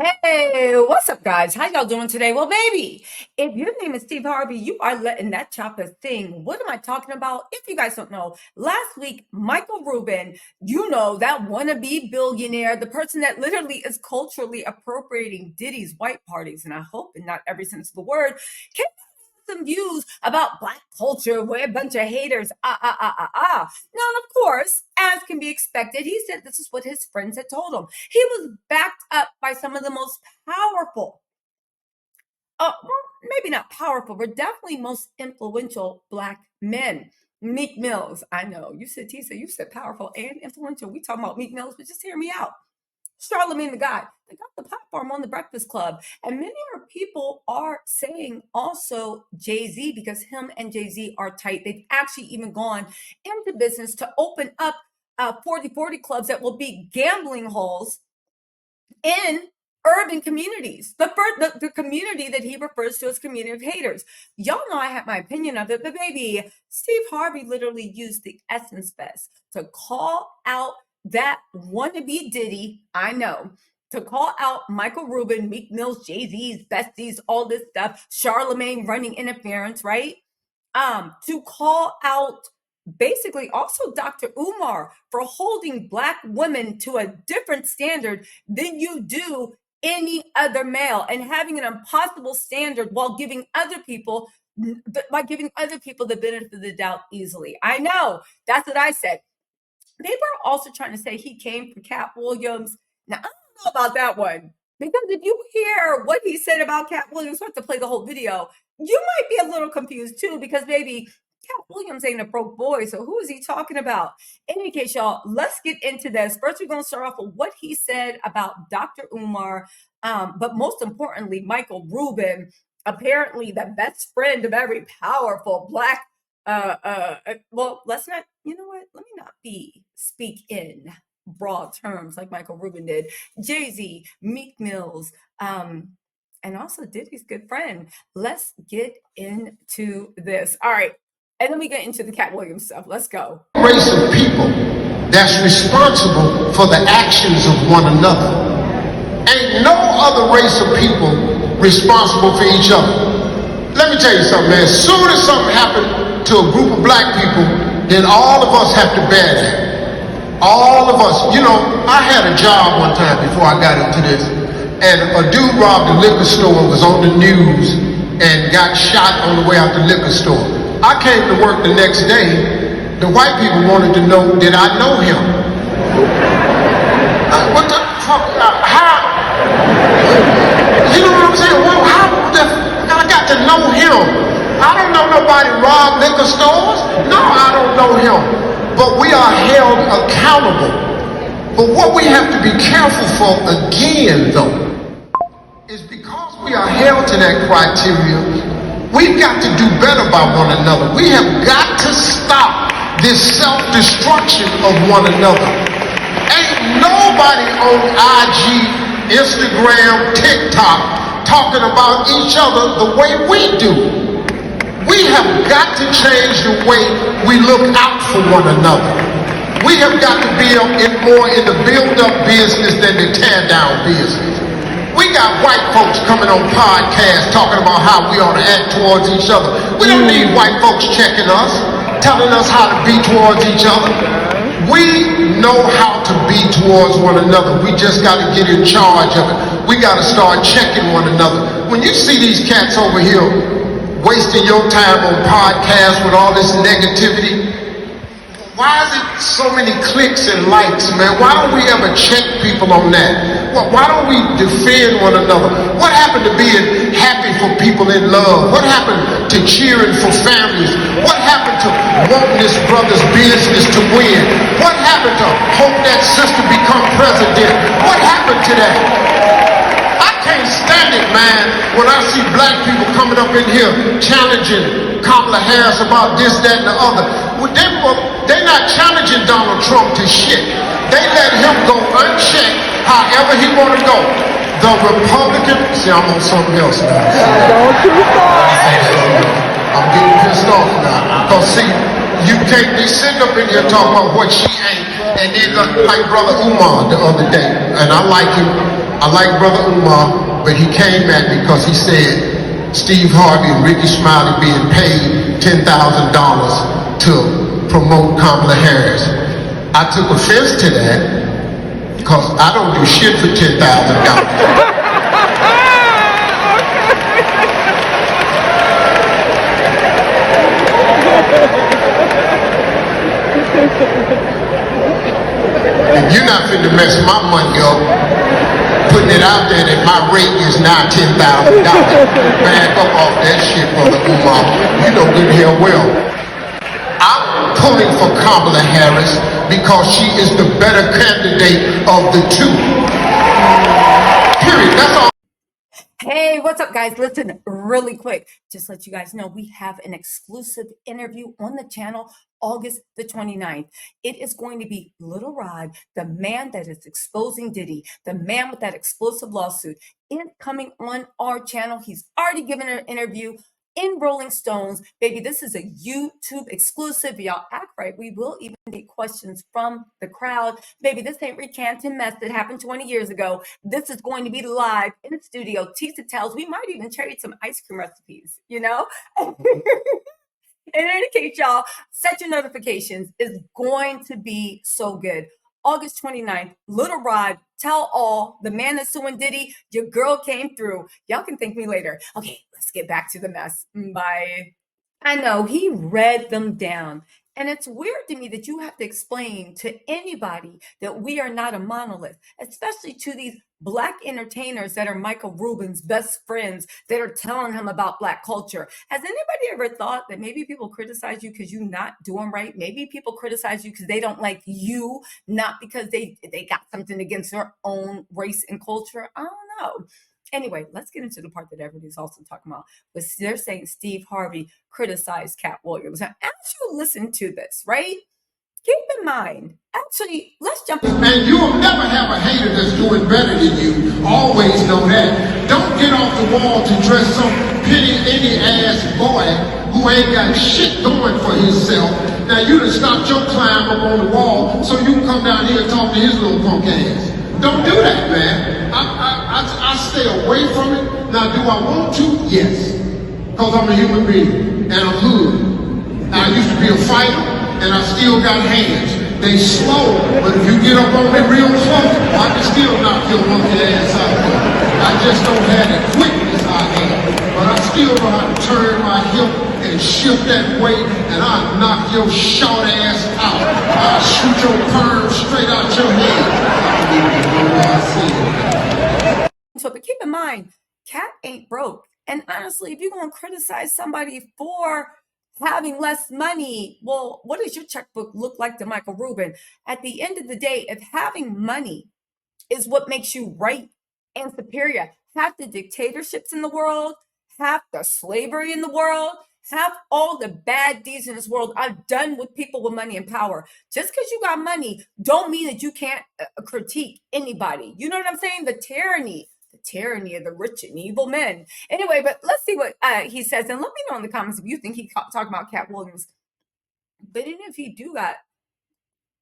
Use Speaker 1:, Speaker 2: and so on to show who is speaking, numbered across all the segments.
Speaker 1: Hey, what's up, guys? How y'all doing today? Well, baby, if your name is Steve Harvey, you are letting that chopper sing. What am I talking about? If you guys don't know, last week, Michael Rubin, that wannabe billionaire, the person that literally is culturally appropriating Diddy's white parties, and I hope in not every sense of the word, came some views about black culture. We're a bunch of haters. Now, of course, as can be expected, he said this is what his friends had told him. He was backed up by some of the most powerful, maybe not powerful, but definitely most influential black men. Meek Mills. I know you said Tisa, you said powerful and influential. We talking about Meek Mills, but just hear me out. Charlemagne the God. They got the platform on the Breakfast Club. And many more people are saying also Jay-Z, because him and Jay-Z are tight. They've actually even gone into business to open up 40/40 clubs that will be gambling halls in urban communities. The community that he refers to as community of haters. Y'all know I have my opinion of it, but baby, Steve Harvey literally used the Essence Fest to call out that wannabe Diddy, I know, to call out Michael Rubin, Meek Mills, Jay-Z's, besties, all this stuff, Charlemagne running interference, right? To call out basically also Dr. Umar for holding black women to a different standard than you do any other male, and having an impossible standard while giving other people the benefit of the doubt easily. I know, that's what I said. They were also trying to say he came for Katt Williams. Now, I don't know about that one, because if you hear what he said about Katt Williams, we have to play the whole video, you might be a little confused too, because maybe Katt Williams ain't a broke boy, so who is he talking about? In any case, y'all, let's get into this. First, we're going to start off with what he said about Dr. Umar, but most importantly, Michael Rubin, apparently the best friend of every powerful black well, let's not, you know what? Let me not speak in broad terms like Michael Rubin did. Jay-Z, Meek Mills, and also Diddy's good friend. Let's get into this. All right. And then we get into the Katt Williams stuff. Let's go.
Speaker 2: Race of people that's responsible for the actions of one another. Ain't no other race of people responsible for each other. Let me tell you something, man. As soon as something happened to a group of black people, then all of us have to bear that. All of us. You know, I had a job one time before I got into this, and a dude robbed a liquor store and was on the news and got shot on the way out the liquor store. I came to work the next day. The white people wanted to know, did I know him? What the fuck? How? You know what I'm saying? Well, how the I got to know him. I don't know nobody robbed liquor stores. No, I don't know him. But we are held accountable. But what we have to be careful for again, though, is because we are held to that criteria, we've got to do better by one another. We have got to stop this self-destruction of one another. Ain't nobody on IG, Instagram, TikTok talking about each other the way we do. We have got to change the way we look out for one another. We have got to be more in the build-up business than the tear-down business. We got white folks coming on podcasts talking about how we ought to act towards each other. We don't need white folks checking us, telling us how to be towards each other. We know how to be towards one another. We just got to get in charge of it. We got to start checking one another. When you see these cats over here wasting your time on podcasts with all this negativity, why is it so many clicks and likes, man? Why don't we ever check people on that? Why don't we defend one another? What happened to being happy for people in love? What happened to cheering for families? What happened to wanting this brother's business to win? What happened to hope that sister become president? What happened to that? I can't stand it, man, when I see black people coming up in here challenging Kamala Harris about this, that, and the other. They're not challenging Donald Trump to shit. They let him go unchecked however he want to go. The Republican, see, I'm on something else now. I'm getting pissed off now. Because see, you can't be sitting up in here talking about what she ain't. And then like Brother Umar the other day, and I like him. I like Brother Umar, but he came at me because he said Steve Harvey and Ricky Smiley being paid $10,000 to promote Kamala Harris. I took offense to that because I don't do shit for $10,000. And you're not finna mess my money up, putting it out there that my rate is now $10,000. Back up off that shit, Brother Umar. You know good hell well. I'm pulling for Kamala Harris because she is the better candidate of the two. Period. That's all.
Speaker 1: Hey, what's up, guys? Listen, really quick, just let you guys know we have an exclusive interview on the channel August the 29th. It is going to be Little Rod, the man that is exposing Diddy, the man with that explosive lawsuit, coming on our channel. He's already given an interview in Rolling Stones. Baby, this is a YouTube exclusive. Y'all act right. We will even take questions from the crowd. Baby, this ain't recanting mess that happened 20 years ago. This is going to be live in the studio. Tisa tells we might even trade some ice cream recipes, you know? In any case, y'all, set your notifications. It's going to be so good. August 29th, Little Rod, tell all, the man that's suing Diddy, your girl came through. Y'all can thank me later. Okay, let's get back to the mess. Bye. I know, he read them down. And it's weird to me that you have to explain to anybody that we are not a monolith, especially to these Black entertainers that are Michael Rubin's best friends that are telling him about Black culture. Has anybody ever thought that maybe people criticize you because you're not doing right? Maybe people criticize you because they don't like you, not because they got something against their own race and culture. I don't know. Anyway, let's get into the part that everybody's also talking about. But they're saying Steve Harvey criticized Katt Williams. Now, as you listen to this, right? Keep in mind, actually, let's jump in.
Speaker 2: And you will never have a hater that's doing better than you. Always know that. Don't get off the wall to dress some any ass boy who ain't got shit going for himself. Now you done stopped your climb up on the wall so you can come down here and talk to his little punk ass. Don't do that, man. I stay away from it. Now, do I want to? Yes. Because I'm a human being and I'm hood. I used to be a fighter and I still got hands. They slow, but if you get up on me real close, I can still knock your monkey ass out. I just don't have the quickness I have. But I still know how to turn my hip and shift that weight, and I'll knock your short ass out. I'll shoot your perm straight out your head.
Speaker 1: So, but keep in mind, Katt ain't broke. And honestly, if you're going to criticize somebody for having less money, well, what does your checkbook look like to Michael Rubin? At the end of the day, if having money is what makes you right and superior, half the dictatorships in the world, half the slavery in the world, half all the bad deeds in this world are done with people with money and power. Just because you got money don't mean that you can't critique anybody. You know what I'm saying? The tyranny of the rich and evil men. Anyway, but let's see what he says. And let me know in the comments if you think he talking about Katt Williams. But even if he do got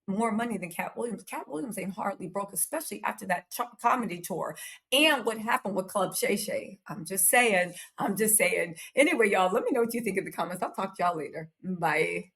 Speaker 1: more money than Katt Williams ain't hardly broke, especially after that comedy tour and what happened with Club Shay Shay. I'm just saying. Anyway, y'all, let me know what you think in the comments. I'll talk to y'all later. Bye.